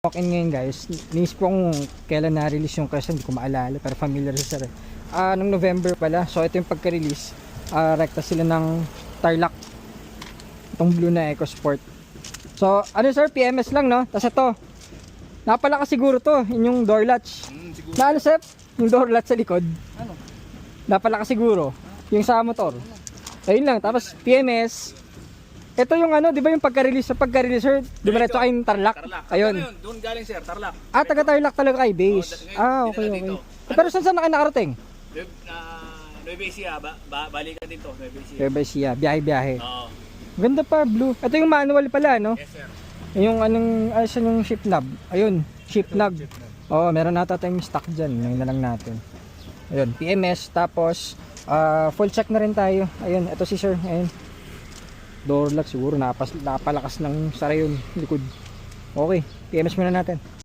Walk-in ngayon guys. Ninis po kung kailan na-release yung Crest, hindi ko maalala pero familiar sa sir. Nung November pala. So ito yung pagka-release. Rekta sila ng Tarlac. Itong blue na EcoSport. So ano sir, PMS lang no. Tapos ito, napalakas siguro to, yung door latch. Na ano sir, yung door latch sa likod. Ano? Napalakas siguro. Yung sa motor. Ayun lang, tapos PMS. Ito yung ano, di ba yung pagka-release sir, dumiretso kayong Tarlac. Ayun. Doon galing sir, Tarlac. Taga Tarlac talaga kay base. Okay, okay. Pero saan na kayo nakarating? Nueva Ecija, balikan dito, Nueva Ecija. Nueva Ecija, biyahe-biyahe. Oo. Ganda pa, blue. Ito yung manual pala, no? Yes sir. Yung anong, saan yung shift knob? Ayun, shift knob. Oo, meron nata tayong stock dyan. Ngayon na lang natin. Ayun, PMS. Tapos, full check na rin tayo. Ayun, ito si sir. Ayun. Door lock siguro. Napalakas ng sara yung likod. Okay, PMS muna natin.